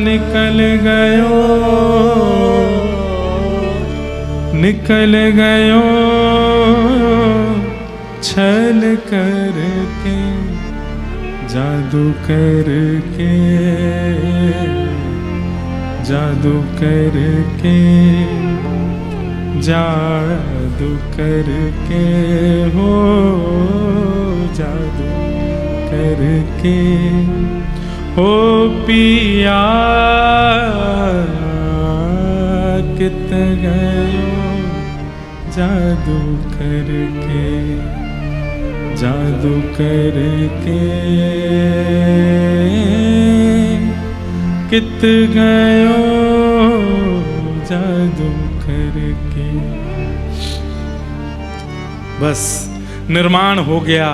निकल गयो निकल गयो छल करके जादू करके जादू करके जादू करके हो जादू करके हो पिया कित गयो जादू करके जादू करके कित गयो जादू करके। बस निर्माण हो गया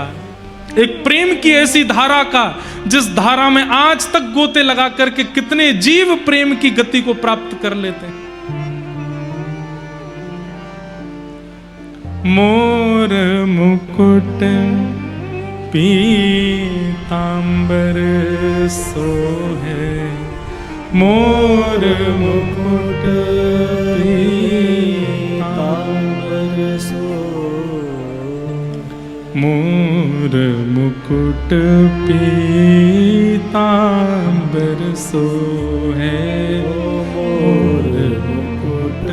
एक प्रेम की ऐसी धारा का, जिस धारा में आज तक गोते लगा करके कितने जीव प्रेम की गति को प्राप्त कर लेते हैं। मोर मुकुट पीतांबर सोहे, मोर मुकुट पीतांबर सोहे, मोर मुकुट पीतांबर सोहे, मोर मुकुट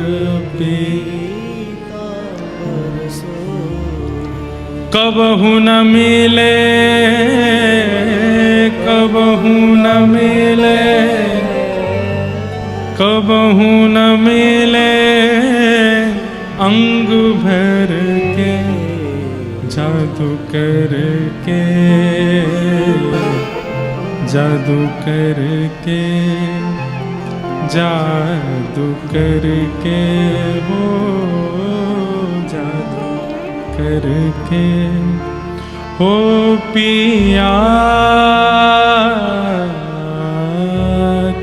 पीतांबर सोहे। कबहु न मिले कबहु न मिले कबहु न मिले अंग भर के जादू करके जादू करके जादू करके हो जादू करके हो पिया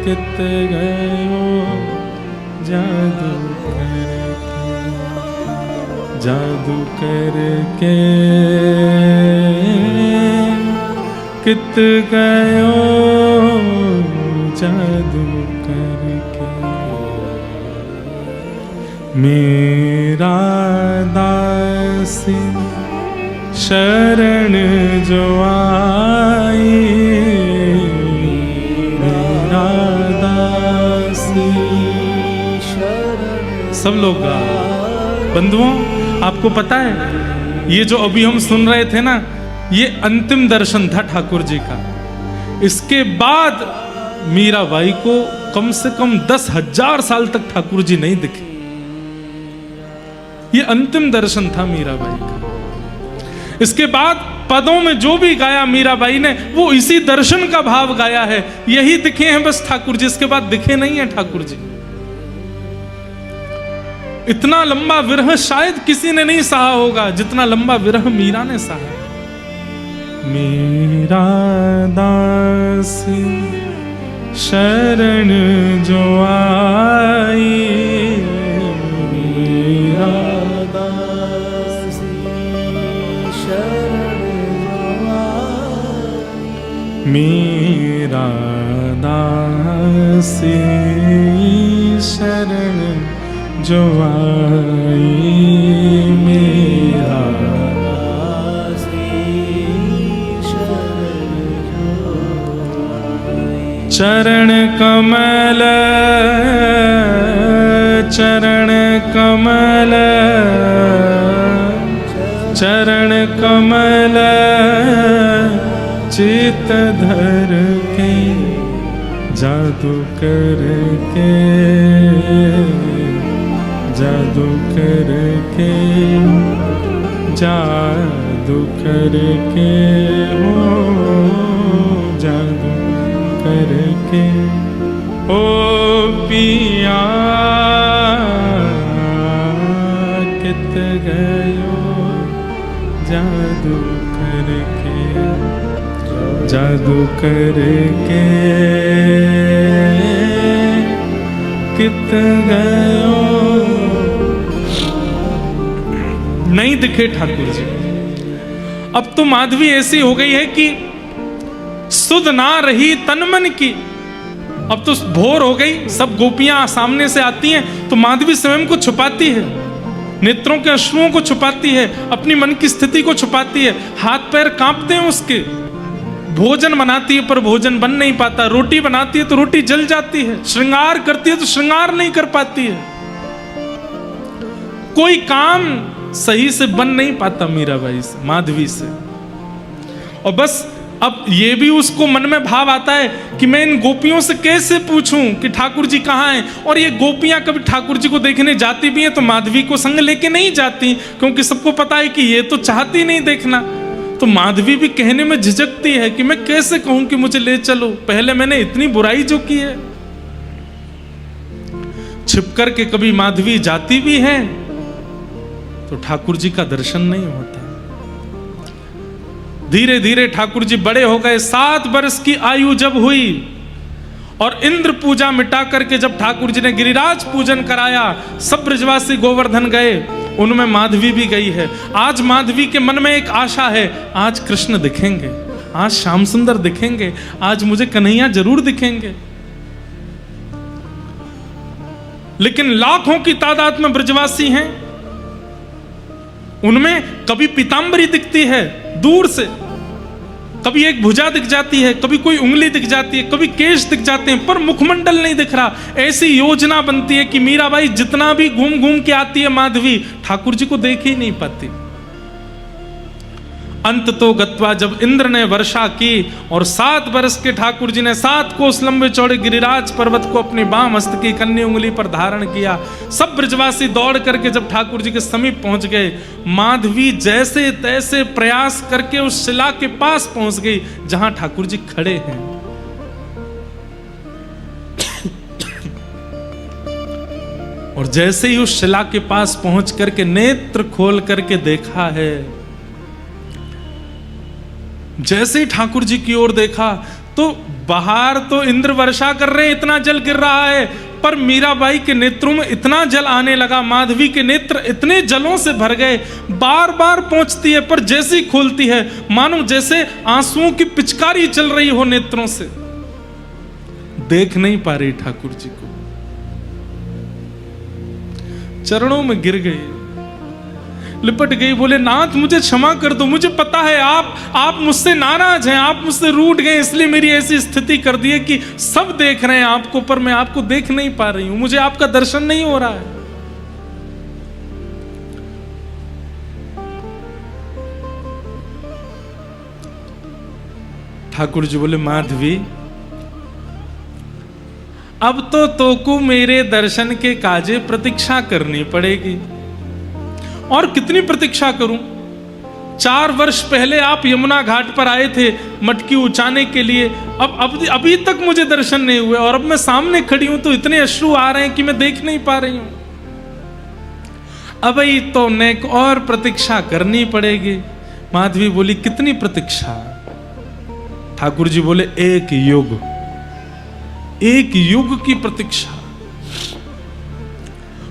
कित गयो जादू जादू करके कित गयो जादू करके। मेरा दासी शरण जो आई, मेरा दासी शरण। सब लोग गा। बंधुओं आपको पता है ये जो अभी हम सुन रहे थे ना, ये अंतिम दर्शन था ठाकुर जी का। इसके बाद मीराबाई को कम से कम 10,000 साल तक ठाकुर जी नहीं दिखे। ये अंतिम दर्शन था मीराबाई का। इसके बाद पदों में जो भी गाया मीराबाई ने वो इसी दर्शन का भाव गाया है। यही दिखे हैं बस ठाकुर जी, इसके बाद दिखे नहीं है ठाकुर जी। इतना लंबा विरह शायद किसी ने नहीं सहा होगा जितना लंबा विरह मीरा ने सहा। मेरा दासी शरण जो आई, मेरा दासी शरण जो आई। मेरा दासी शरण जो आई, मेरा चरण कमल, चरण कमल, चरण कमल चित धर के जादू करके, जादू करके, जादू करके हो, जादू करके ओ पिया कित गयो जादू करके, जादू करके कित गयो। नहीं दिखे ठाकुर जी। अब तो माधवी ऐसी हो गई है कि सुध ना रही तन मन की। अब तो भोर हो गई, सब गोपियां सामने से आती हैं तो माधवी स्वयं को छुपाती है, नेत्रों के अश्रुओं को छुपाती है, अपनी मन की स्थिति को छुपाती है, हाथ पैर कांपते हैं उसके। भोजन बनाती है पर भोजन बन नहीं पाता, रोटी बनाती है तो रोटी जल जाती है, श्रृंगार करती है तो श्रृंगार नहीं कर पाती है, कोई काम सही से बन नहीं पाता मीराबाई से, माधवी से। और बस अब ये भी उसको मन में भाव आता है कि मैं इन गोपियों से कैसे पूछूं कि ठाकुर जी कहाँ हैं। और ये गोपियां कभी ठाकुर जी को देखने जाती भी हैं तो माधवी को संग लेके नहीं जाती, क्योंकि सबको पता है कि ये तो चाहती नहीं देखना। तो माधवी भी कहने में झिझकती है कि मैं कैसे कहूं कि मुझे ले चलो, पहले मैंने इतनी बुराई जो की है। छिप करके कभी माधवी जाती भी है तो ठाकुर जी का दर्शन नहीं होता। धीरे धीरे ठाकुर जी बड़े हो गए, 7 वर्ष की आयु जब हुई और इंद्र पूजा मिटा करके जब ठाकुर जी ने गिरिराज पूजन कराया, सब ब्रजवासी गोवर्धन गए, उनमें माधवी भी गई है। आज माधवी के मन में एक आशा है, आज कृष्ण दिखेंगे, आज श्याम सुंदर दिखेंगे, आज मुझे कन्हैया जरूर दिखेंगे। लेकिन लाखों की तादाद में ब्रजवासी हैं, उनमें कभी पीतांबरी दिखती है दूर से, कभी एक भुजा दिख जाती है, कभी कोई उंगली दिख जाती है, कभी केश दिख जाते हैं, पर मुखमंडल नहीं दिख रहा। ऐसी योजना बनती है कि मीराबाई जितना भी घूम घूम के आती है माधवी, ठाकुर जी को देख ही नहीं पाती। अंत तो गत्वा जब इंद्र ने वर्षा की और 7 वर्ष के ठाकुर जी ने 7 कोस लंबे चौड़े गिरिराज पर्वत को अपने बाम हस्त की कन्नी उंगली पर धारण किया, सब ब्रजवासी दौड़ करके जब ठाकुर जी के समीप पहुंच गए, माधवी जैसे तैसे प्रयास करके उस शिला के पास पहुंच गई जहां ठाकुर जी खड़े हैं। और जैसे ही उस शिला के पास पहुंच करके नेत्र खोल करके देखा है, जैसे ही ठाकुर जी की ओर देखा तो बाहर तो इंद्र वर्षा कर रहे हैं, इतना जल गिर रहा है, पर मीराबाई के नेत्रों में इतना जल आने लगा, माधवी के नेत्र इतने जलों से भर गए, बार बार पहुंचती है पर जैसे ही खोलती है मानो जैसे आंसुओं की पिचकारी चल रही हो नेत्रों से, देख नहीं पा रही ठाकुर जी को। चरणों में गिर गई, लिपट गई, बोले नाथ मुझे क्षमा कर दो, मुझे पता है आप मुझसे नाराज हैं, आप मुझसे रूठ गए, इसलिए मेरी ऐसी स्थिति कर दी है कि सब देख रहे हैं आपको पर मैं आपको देख नहीं पा रही हूं, मुझे आपका दर्शन नहीं हो रहा है। ठाकुर जी बोले माधवी अब तो तोको मेरे दर्शन के काजे प्रतीक्षा करनी पड़ेगी। और कितनी प्रतीक्षा करूं? 4 वर्ष पहले आप यमुना घाट पर आए थे मटकी उचाने के लिए, अब अभी तक मुझे दर्शन नहीं हुए और अब मैं सामने खड़ी हूं तो इतने अश्रु आ रहे हैं कि मैं देख नहीं पा रही हूं। अब ही तो नेक और प्रतीक्षा करनी पड़ेगी। माधवी बोली कितनी प्रतीक्षा? ठाकुर जी बोले 1 युग, 1 युग की प्रतीक्षा।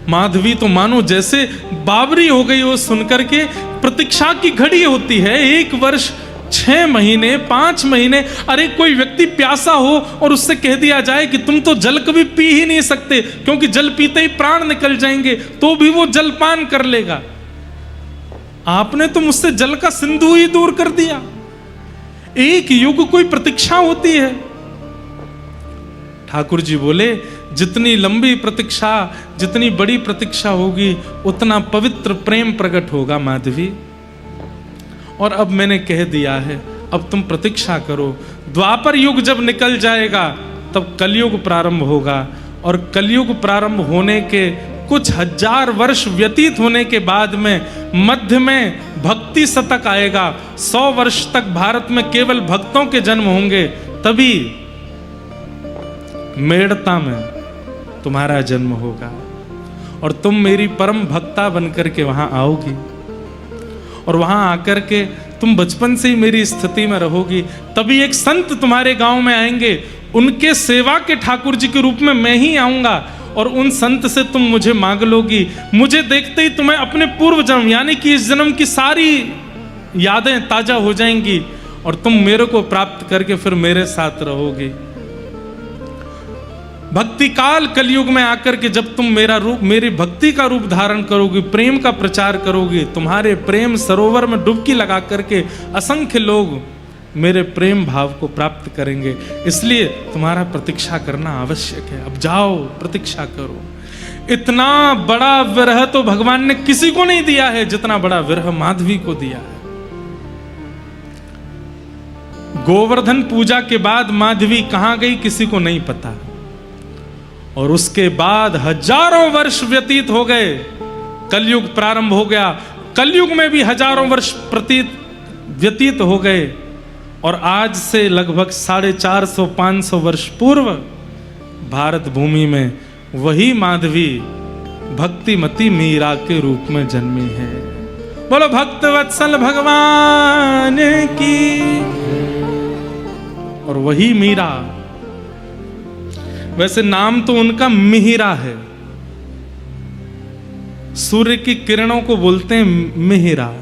माधवी तो मानो जैसे बावरी हो गई वो सुनकर के। प्रतीक्षा की घड़ी होती है 1 वर्ष 6 महीने 5 महीने, अरे कोई व्यक्ति प्यासा हो और उससे कह दिया जाए कि तुम तो जल कभी पी ही नहीं सकते क्योंकि जल पीते ही प्राण निकल जाएंगे, तो भी वो जलपान कर लेगा। आपने तो मुझसे जल का सिंधु ही दूर कर दिया। एक युग कोई प्रतीक्षा होती है। ठाकुर जी बोले, जितनी लंबी प्रतीक्षा, जितनी बड़ी प्रतीक्षा होगी, उतना पवित्र प्रेम प्रकट होगा माधवी। और अब मैंने कह दिया है, अब तुम प्रतीक्षा करो। द्वापर युग जब निकल जाएगा तब कलयुग प्रारंभ होगा, और कलयुग प्रारंभ होने के कुछ 1000 वर्ष व्यतीत होने के बाद में मध्य में भक्ति शतक आएगा। 100 वर्ष तक भारत में केवल भक्तों के जन्म होंगे, तभी मेड़ता में तुम्हारा जन्म होगा और तुम मेरी परम भक्ता बनकर के वहां आओगी, और वहां आकर के तुम बचपन से ही मेरी स्थिति में रहोगी। तभी एक संत तुम्हारे गांव में आएंगे, उनके सेवा के ठाकुर जी के रूप में मैं ही आऊंगा, और उन संत से तुम मुझे मांग लोगी। मुझे देखते ही तुम्हें अपने पूर्व जन्म यानी कि इस जन्म की सारी यादें ताजा हो जाएंगी, और तुम मेरे को प्राप्त करके फिर मेरे साथ रहोगे। भक्ति काल कलयुग में आकर के जब तुम मेरा रूप, मेरी भक्ति का रूप धारण करोगी, प्रेम का प्रचार करोगी, तुम्हारे प्रेम सरोवर में डुबकी लगा करके असंख्य लोग मेरे प्रेम भाव को प्राप्त करेंगे। इसलिए तुम्हारा प्रतीक्षा करना आवश्यक है। अब जाओ, प्रतीक्षा करो। इतना बड़ा विरह तो भगवान ने किसी को नहीं दिया है जितना बड़ा विरह माधवी को दिया है। गोवर्धन पूजा के बाद माधवी कहां गई किसी को नहीं पता, और उसके बाद हजारों वर्ष व्यतीत हो गए, कलयुग प्रारंभ हो गया। कलयुग में भी हजारों वर्ष व्यतीत हो गए, और आज से लगभग 450-500 वर्ष पूर्व भारत भूमि में वही माधवी भक्तिमती मीरा के रूप में जन्मी है। बोलो भक्त वत्सल भगवान की। और वही मीरा, वैसे नाम तो उनका मिहिरा है, सूर्य की किरणों को बोलते हैं मिहिरा,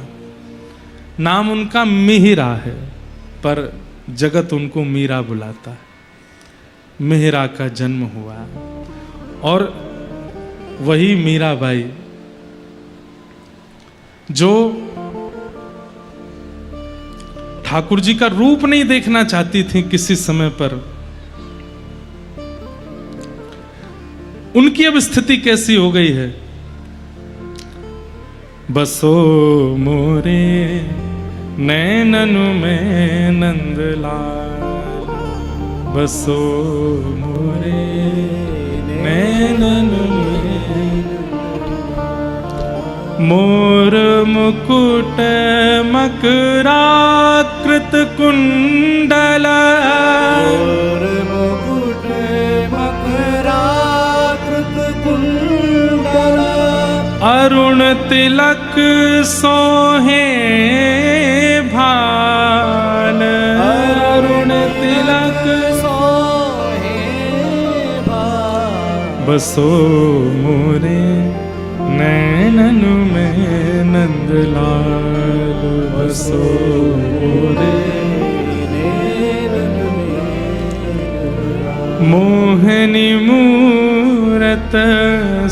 नाम उनका मिहिरा है, पर जगत उनको मीरा बुलाता है। मिहिरा का जन्म हुआ, और वही मीराबाई जो ठाकुर जी का रूप नहीं देखना चाहती थी किसी समय पर, उनकी अब स्थिति कैसी हो गई है। बसो मोरे नैनन में नंदलाल, बसो मोरे नैनन में, मोर मुकुट मकराकृत कुंडल, मोर मुकुट मकराकृत कुंडल, अरुण तिलक सोहे भाल, अरुण तिलक सोहे भाल, बसो मोरे नैनन में नंदलाल, बसो मोरे नैनन में, मोहनी मूरत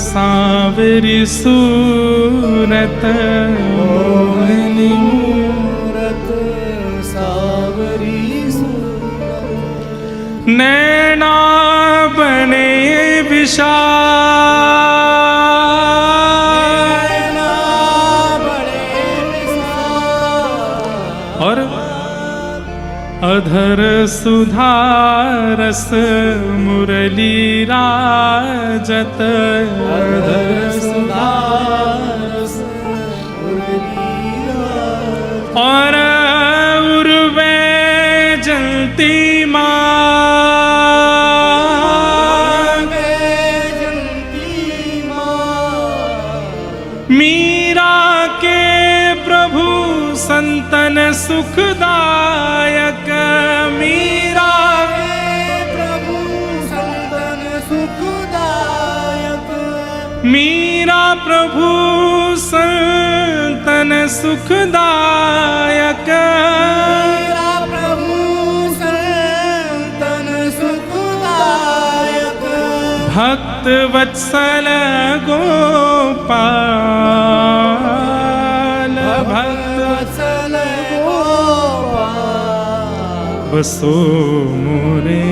सावरी सूरत, मोहनी मूरत सावरी सूरत, नैना बने विशाल, नैना बड़े विशाल, और अधर सुधारस मुरली राजत, अधर सुधारस मुरली राजत, और उर्वे जलती माँ, जलती माँ, मीरा के प्रभु संतन सुखदायक, मीरा प्रभु संतन सुखदायक, मीरा प्रभु संतन सुखदायक, भक्त वत्सल गोपाल भक्त वत्सल गोपाल बसो मोरे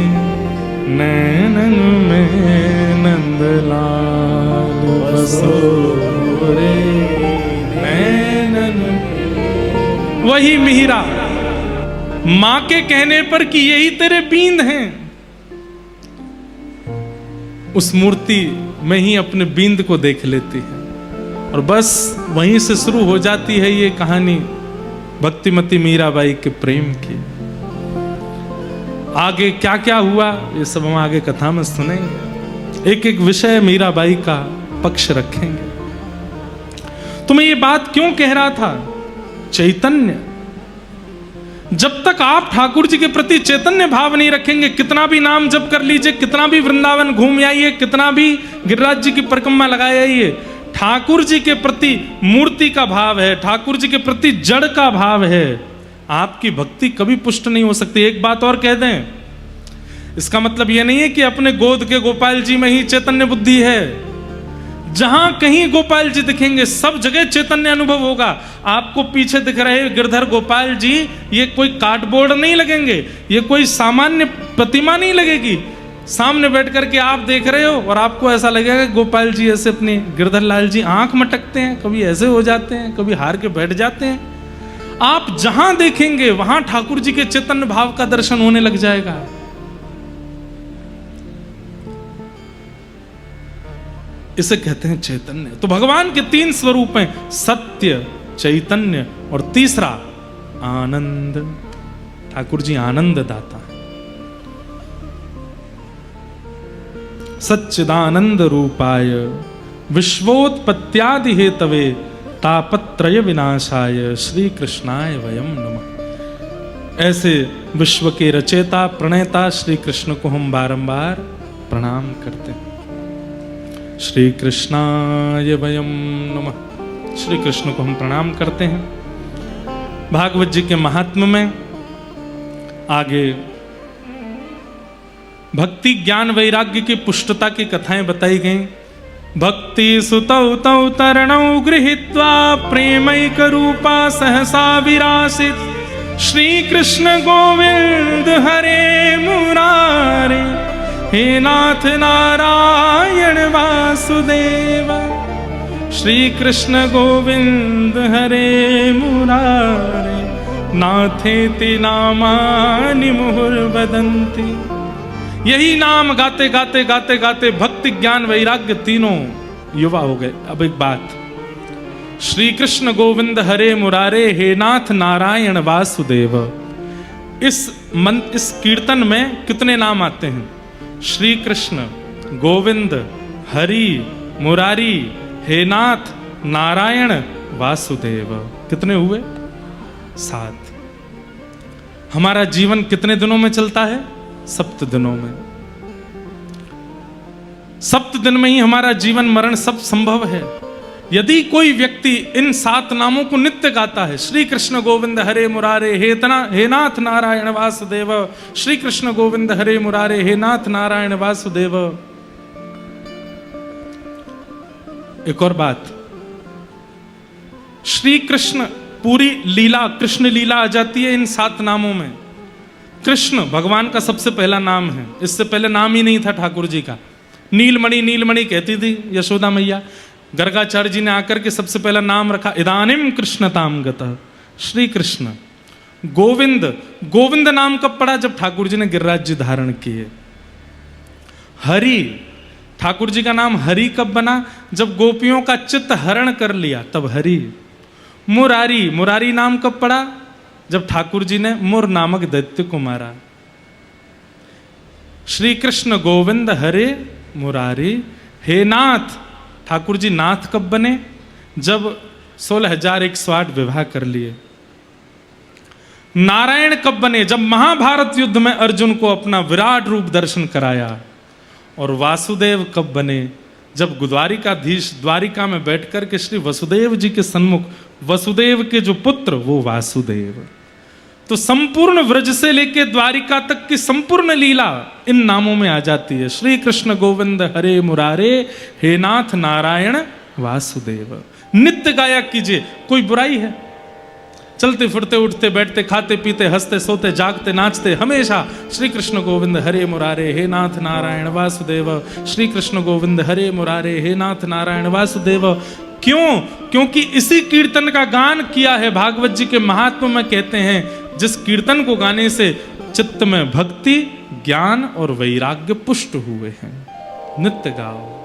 नैनन में नंदलाल बसो मोरे नैनन में। वही मिहिरा मां के कहने पर कि यही तेरे बींद हैं, उस मूर्ति में ही अपने बींद को देख लेती है और बस वहीं से शुरू हो जाती है ये कहानी भक्तिमती मीराबाई के प्रेम की। आगे क्या क्या हुआ ये सब हम आगे कथा में सुनेंगे, एक एक विषय मीराबाई का पक्ष रखेंगे। तो मैं ये बात क्यों कह रहा था, चैतन्य, जब तक आप ठाकुर जी के प्रति चैतन्य भाव नहीं रखेंगे, कितना भी नाम जप कर लीजिए, कितना भी वृंदावन घूम आइए, कितना भी गिरिराज जी की परिक्रमा लगाए आइए, ठाकुर जी के प्रति मूर्ति का भाव है, ठाकुर जी के प्रति जड़ का भाव है, आपकी भक्ति कभी पुष्ट नहीं हो सकती। एक बात और कह दें, इसका मतलब यह नहीं है कि अपने गोद के गोपाल जी में ही चैतन्य बुद्धि है। जहां कहीं गोपाल जी दिखेंगे सब जगह चैतन्य अनुभव होगा। आपको पीछे दिख रहे गिरधर गोपाल जी, ये कोई कार्डबोर्ड नहीं लगेंगे, ये कोई सामान्य प्रतिमा नहीं लगेगी। सामने बैठ करके आप देख रहे हो और आपको ऐसा लगेगा कि गोपाल जी ऐसे अपने गिरधर लाल जी आंख मटकते हैं, कभी ऐसे हो जाते हैं, कभी हार के बैठ जाते हैं। आप जहां देखेंगे वहां ठाकुर जी के चैतन्य भाव का दर्शन होने लग जाएगा। इसे कहते हैं चैतन्य। तो भगवान के तीन स्वरूप हैं, सत्य, चैतन्य और तीसरा आनंद। ठाकुर जी आनंद दाता है। सच्चिदानंद रूपाय विश्वोत्पत्त्यादि हेतवे तापत्रय विनाशाय श्री कृष्णाय वयम नमः। ऐसे विश्व के रचयिता प्रणेता श्री कृष्ण को हम बारंबार प्रणाम करते हैं। श्री कृष्णाय वयम नमः। श्री कृष्ण को हम प्रणाम करते हैं। भागवत जी के महात्म्य में आगे भक्ति ज्ञान वैराग्य की पुष्टता की कथाएं बताई गई। भक्ति सुतौ तौ तरणौ गृहीत्वा प्रेमैक रूपा सहसा विरासित श्री कृष्ण गोविंद हरे मुरारे हे नाथ नारायण वासुदेव। श्री कृष्ण गोविंद हरे मुरारे नाथेति नामानि मुहुर्वदन्ति। यही नाम गाते गाते गाते गाते भक्ति ज्ञान वैराग्य तीनों युवा हो गए। अब एक बात, श्री कृष्ण गोविंद हरे मुरारे हे नाथ नारायण वासुदेव, इस कीर्तन में कितने नाम आते हैं? श्री कृष्ण गोविंद हरि मुरारी हे नाथ नारायण वासुदेव। कितने हुए? 7। हमारा जीवन कितने दिनों में चलता है? 7 दिनों में। 7 दिन में ही हमारा जीवन मरण सब संभव है। यदि कोई व्यक्ति इन 7 नामों को नित्य गाता है, श्री कृष्ण गोविंद हरे मुरारे हे नाथ नारायण वासुदेव, श्री कृष्ण गोविंद हरे मुरारे हे नाथ नारायण वासुदेव। एक और बात, श्री कृष्ण पूरी लीला कृष्ण लीला आ जाती है इन 7 नामों में। कृष्ण भगवान का सबसे पहला नाम है, इससे पहले नाम ही नहीं था ठाकुर जी का। नीलमणि नीलमणि कहती थी यशोदा मैया। गर्गाचार्य जी ने आकर के सबसे पहला नाम रखा इदानीम कृष्णताम गतः, श्री कृष्ण। गोविंद, गोविंद नाम कब पड़ा? जब ठाकुर जी ने गिरिराज जी धारण किए। हरि, ठाकुर जी का नाम हरि कब बना? जब गोपियों का चित्त हरण कर लिया तब हरि। मुरारी, मुरारी नाम कब पड़ा? जब ठाकुर जी ने मुर नामक दैत्य को मारा। श्री कृष्ण गोविंद हरे मुरारी हे नाथ, ठाकुर जी नाथ कब बने? जब 16,108 विवाह कर लिए। नारायण कब बने? जब महाभारत युद्ध में अर्जुन को अपना विराट रूप दर्शन कराया। और वासुदेव कब बने? जब द्वारिकाधीश द्वारिका में बैठकर के श्री वसुदेव जी के सन्मुख, वसुदेव के जो पुत्र वो वासुदेव। तो संपूर्ण व्रज से लेके द्वारिका तक की संपूर्ण लीला इन नामों में आ जाती है। श्री कृष्ण गोविंद हरे मुरारे, हे नाथ नारायण वासुदेव। नित्य गाया कीजिए, कोई बुराई है? चलते फिरते उठते बैठते खाते पीते हंसते सोते जागते नाचते हमेशा श्री कृष्ण गोविंद हरे मुरारे, हे नाथ नारायण वासुदेव। श्री कृष्ण गोविंद हरे मुरारे, हे नाथ नारायण वासुदेव। क्यों? क्योंकि इसी कीर्तन का गान किया है। भागवत जी के महात्म्य में कहते हैं, जिस कीर्तन को गाने से चित्त में भक्ति, ज्ञान और वैराग्य पुष्ट हुए हैं। नित्य गाओ।